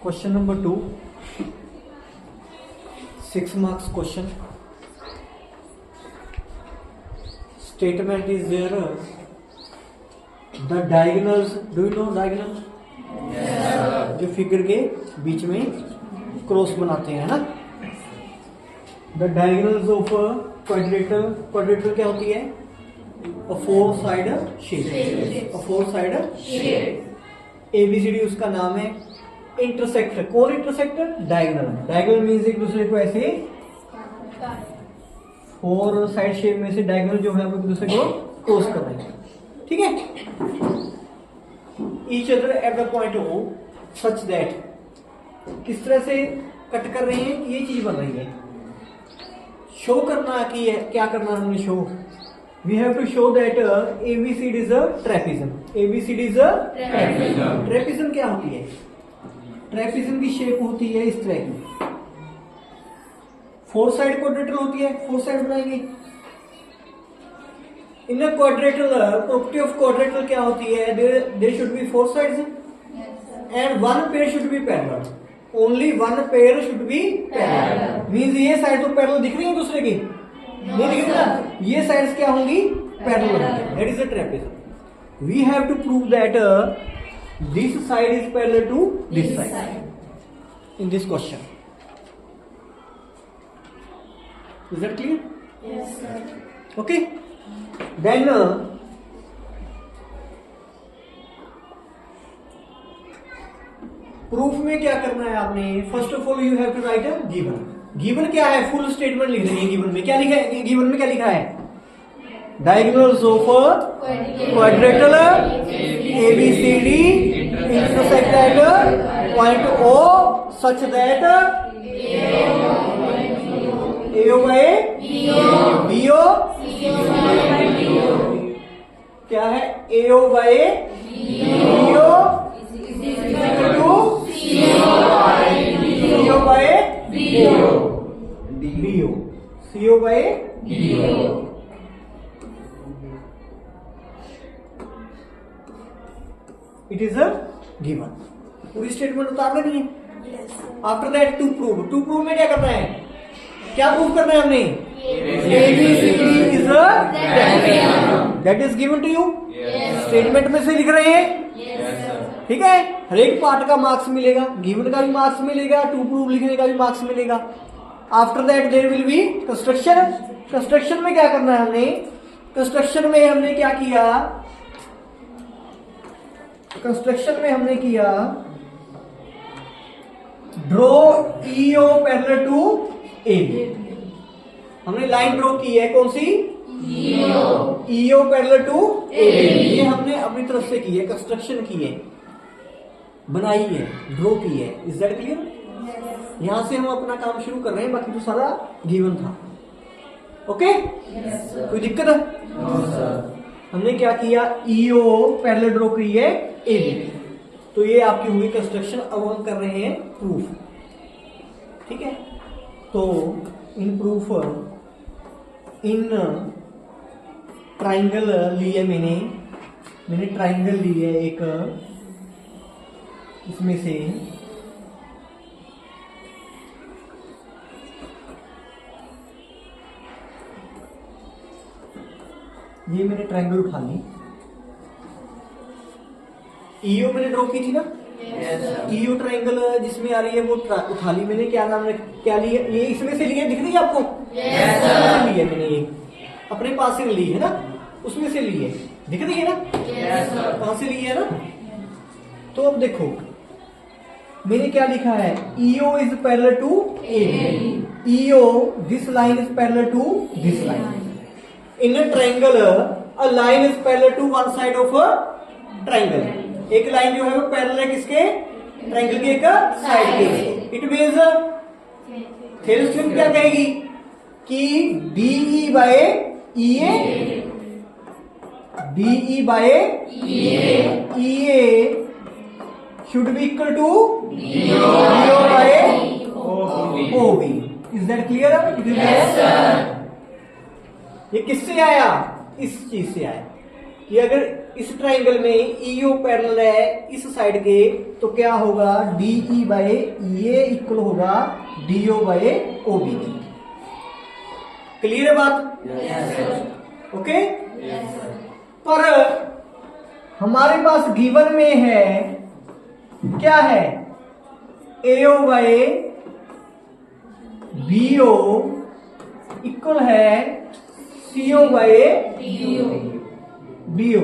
Question number 2, 6 marks question. Statement is there. The diagonals, do you know diagonals? Yes. जो figure के बीच में cross बनाते हैं ना. The diagonals of a quadrilateral. Quadrilateral क्या होती है? A four-sided shape. A four-sided shape. ABCD उसका नाम है. इंटरसेक्ट, कौन इंटरसेक्ट? डायगोनल. डायगोनल मीन्स एक दूसरे को ऐसे फोर साइड शेप में से डायगोनल जो है वो एक दूसरे को क्रॉस कर रहे हैं. ठीक है. Each other at the point of such that, किस तरह से कट कर रहे हैं कि ये चीज बन रही है. शो करना कि क्या करना हमने show. We have to show that ABCD is a trapezium. ABCD is a trapezium. Trapezium क्या होती है? ट्रेपिज्म की शेप होती है इस तरह की. फोर साइड क्वाड्रेटल होती है. फोर साइड बनाएंगे. In a quadrilateral, property of quadrilateral क्या होती है? There should be four sides and one pair should be parallel. Only one pair should be parallel. Means ये साइड तो पैरेलल दिख रही है दूसरे की? नहीं दिख रही ना. ये साइड्स क्या होंगी? पैरेलल होंगी. That is a trapezium. We have to prove that this side is parallel to this side in this question. Is that clear? Yes, sir. Okay. Then proof में क्या करना है आपने? First of all you have to write a given. Given क्या है? Full statement लिख देंगे. Given में क्या लिखा है? गिवन में क्या लिखा है? Diagonals of a quadrilateral ABCD intersect at point O such that AO by BO क्या है? AO by BO to CO by BO. CO by BO. It is a given. पूरी स्टेटमेंट उतारना नहीं है. After that to prove. To prove में क्या करना है? क्या प्रूव करना है हमने? ABCD is a trapezium. That is given to you. Statement में से लिख रहे हैं. ठीक है. हर एक पार्ट का मार्क्स मिलेगा. गिवन का भी मार्क्स मिलेगा, टू प्रूव लिखने का भी मार्क्स मिलेगा. After that there will be construction. Construction में क्या करना है हमने? कंस्ट्रक्शन में हमने क्या किया? कंस्ट्रक्शन में हमने किया draw EO parallel to AB. हमने लाइन ड्रॉ की है. कौन सी? EO parallel to AB. ये हमने अपनी तरफ से की है. कंस्ट्रक्शन की है, बनाई है, ड्रॉ की है. Is that clear? यहां से हम अपना काम शुरू कर रहे हैं. बाकी तो सारा गिवन था. ओके. कोई दिक्कत है? हमने क्या किया? EO पैरेलल ड्रॉ की है AB. तो ये आपकी हुई कंस्ट्रक्शन. अब हम कर रहे हैं प्रूफ. ठीक है. तो इन प्रूफ इन ट्राइंगल लिए मैंने ट्राइंगल लिए एक. इसमें से ये मैंने ट्राइंगल उठा ली. EO मैंने ड्रॉ की थी ना. EO ट्राइंगल जिसमें आ रही है वो उठा ली मैंने. क्या नाम है? क्या लिया? ये इसमें से लिए. दिख रही है आपको? ली है मैंने. ये अपने पास से ली है ना. उसमें से ली है. दिख रही है ना? कहां से ली है ना. तो अब देखो मैंने क्या लिखा है? EO is parallel to AB. EO this line is parallel to this line. In a triangle, a line is parallel to one side of a triangle. एक लाइन जो है वो पैरेलल है किसके? ट्राइंगल के एक साइड के. इट मीन्स थ्योरम थ्योरम क्या कहेगी कि BE by EA should be equal to BO by OB. Is that clear? Yes, sir. ये किससे आया? इस चीज से आया कि अगर इस ट्राइंगल में ईओ पैरेलल है इस साइड के, तो क्या होगा डीई बाय ईए इक्वल होगा डीओ बाय ओबी। क्लियर है बात? ओके। पर हमारे पास गिवन में है क्या है, एओ बाय बीओ इक्वल है सीओ बाय बीओ।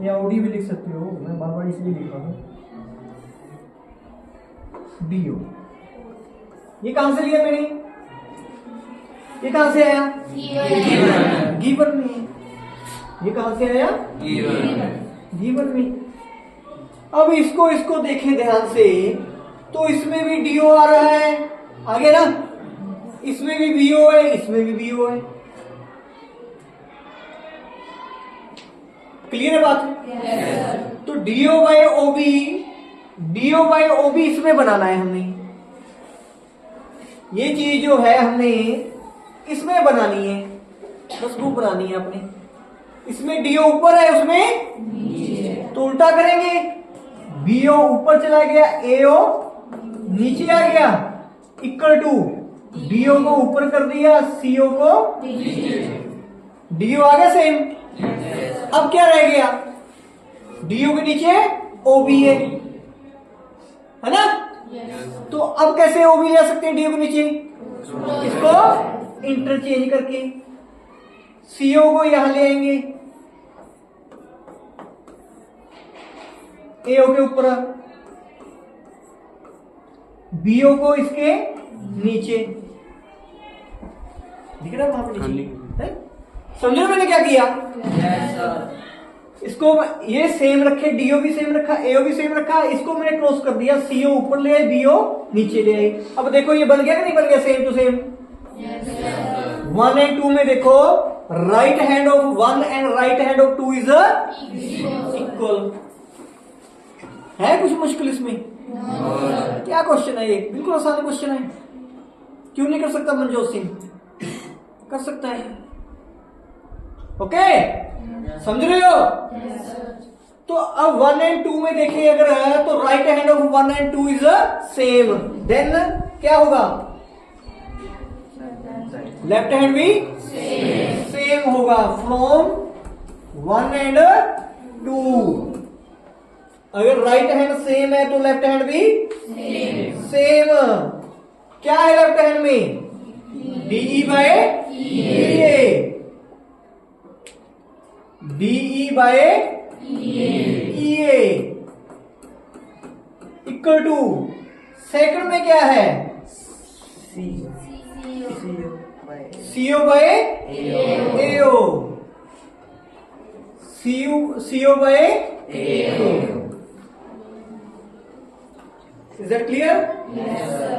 या ओडी भी लिख सकते हो, मैं बार बार इसलिए लिख रहा हूं बीओ। ये कहां से लिया मैंने, ये कहां से आया, गिवन में। ये कहां से आया, गिवन में। अब इसको देखें ध्यान से, तो इसमें भी डीओ आ रहा है, आगे ना, इसमें भी बीओ है, इसमें भी बीओ है। क्लियर है बात? तो डीओ बाय ओबी इसमें बनाना है हमने। ये चीज जो है हमने इसमें बनानी है, बस वो बनानी है अपने। इसमें डीओ ऊपर है, उसमें तो उल्टा करेंगे, बीओ ऊपर चला गया, एओ नीचे आ गया, इक्वल टू डीओ को ऊपर कर दिया, सीओ को डीओ आ गया सेम। अब क्या रह गया, डीओ के नीचे ओबी है ना? तो अब कैसे ओबी ले सकते हैं डीओ के नीचे, इसको इंटरचेंज करके सीओ को यहां ले आएंगे, एओ के ऊपर, बीओ को इसके नीचे। दिख रहा है वहां पर नीचे? समझो मैंने क्या किया? इसको ये सेम रखे, डीओ भी सेम रखा, एओ भी सेम रखा, इसको मैंने क्रॉस कर दिया, सीओ ऊपर ले आए, बीओ नीचे ले आए। अब देखो ये बन गया कि नहीं बन गया, सेम टू सेम। 1 एंड 2 में देखो, right hand of 1 and right hand of 2 is equal. है कुछ मुश्किल इसमें? क्या क्वेश्चन है ये? बिल्कुल आसान क्वेश्चन है। क्यों नहीं कर सकता मनजोत सिंह? कर सकता है। ओके, समझ रहे हो? तो अब 1 एंड 2 में देखिए अगर है तो right hand of 1 and 2 is same, then क्या होगा, लेफ्ट हैंड भी सेम होगा फ्रॉम 1 एंड 2। अगर राइट हैंड सेम है तो लेफ्ट हैंड भी सेम। क्या है लेफ्ट हैंड में, DE by EA, DE by EA equal to, second में क्या है, CO by AO, CO by AO. Is that clear? Yes, sir.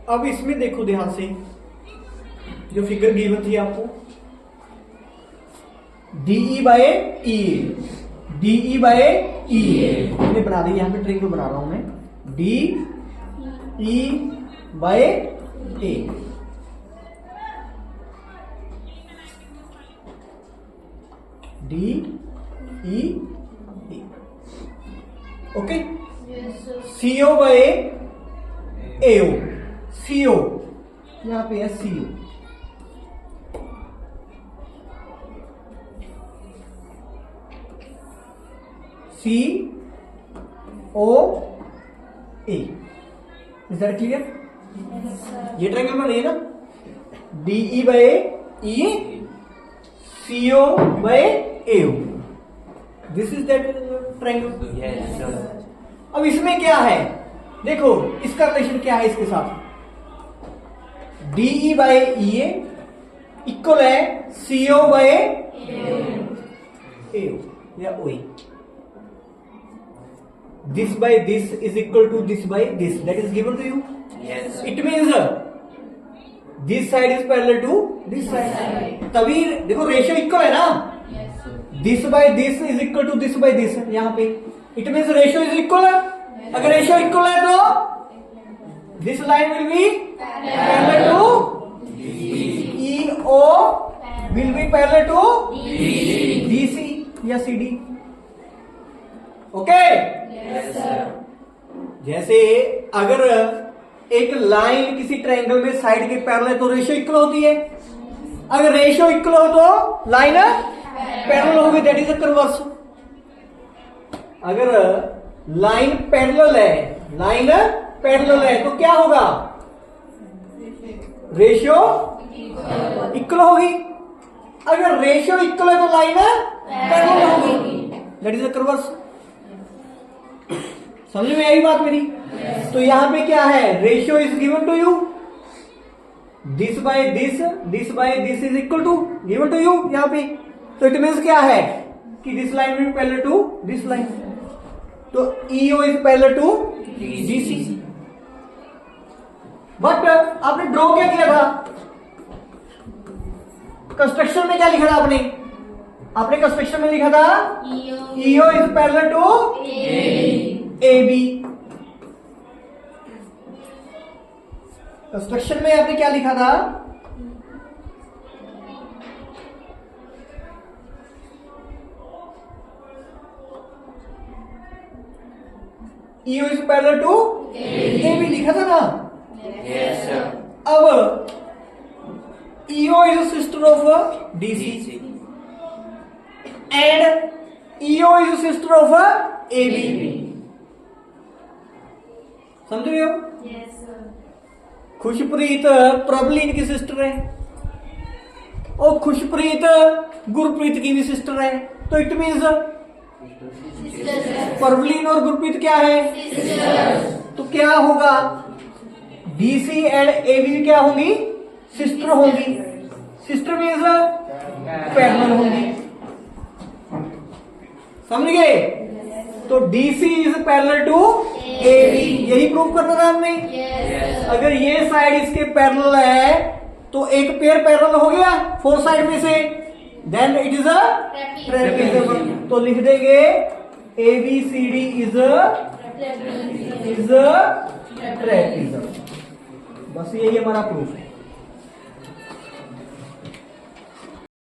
अब इसमें देखो ध्यान से, जो फिगर गिवन थी आपको, DE by E, DE by ई मैंने बना दी, यहां पे ट्रिंगल बना रहा हूं मैं, D E by A. D E A, okay. Yes, sir. CO by AO, CO यहां पे है, CO C O A. Is that clear? Yes, sir. ये ट्रायंगल बनी है ना, DE by E, CO by AO, this is that triangle. Yes, sir. अब इसमें क्या है, देखो इसका रिलेशन क्या है इसके साथ, डीई बाय ई इक्वल है सीओ बाय एओ या ओ। This by this is equal to this by this, that is given to you. Yes, sir. It means this side is parallel to this side, तभी देखो ratio equal है ना, Yes, sir. This by this is equal to this by this, यहां पे it means ratio is equal है। अगर ratio equal है तो this line will be parallel to EO will be parallel to DC या CD। Okay. जैसे अगर एक लाइन किसी ट्रायंगल में साइड के पैरेलल है तो रेशियो इक्वल होती है। अगर रेशियो इक्वल हो तो लाइन पैरेलल होगी, दैट इज अ कन्वर्स। अगर लाइन पैरेलल है तो क्या होगा? रेशियो इक्वल होगी। अगर रेशियो इक्वल है तो लाइन पैरेलल होगी, दैट इज अ कन्वर्स। समझ में आई बात मेरी? तो यहां पे क्या है? Ratio is given to you, this by this is equal to given to you यहां पे। तो इट मीन्स क्या है कि this line will be parallel to this line, तो EO is parallel to DC। But आपने ड्रॉ क्या किया था? कंस्ट्रक्शन में क्या लिखा था आपने कंस्ट्रक्शन में लिखा था EO is parallel to AB। Construction में आपने क्या लिखा था? EO is parallel to AB लिखा था ना? अब EO is a sister of DC and EO is a sister of AB। समझ रहे हो? खुशप्रीत प्रभलीन की सिस्टर है और खुशप्रीत गुरप्रीत की भी सिस्टर है, तो इट मीन्स प्रभलीन और गुरप्रीत क्या है? तो क्या होगा? DC एंड AB क्या होंगी? सिस्टर होंगी। सिस्टर मीन्स पैरेलल होंगी। समझ गए? तो DC is parallel to AB, यही प्रूव करना था हमने। अगर ये साइड इसके पैरेलल है तो एक पेयर पैरेलल हो गया फोर साइड में से, then it is a trapezium. तो लिख देंगे ABCD इज ट्रेपेजियम। बस यही हमारा प्रूफ है।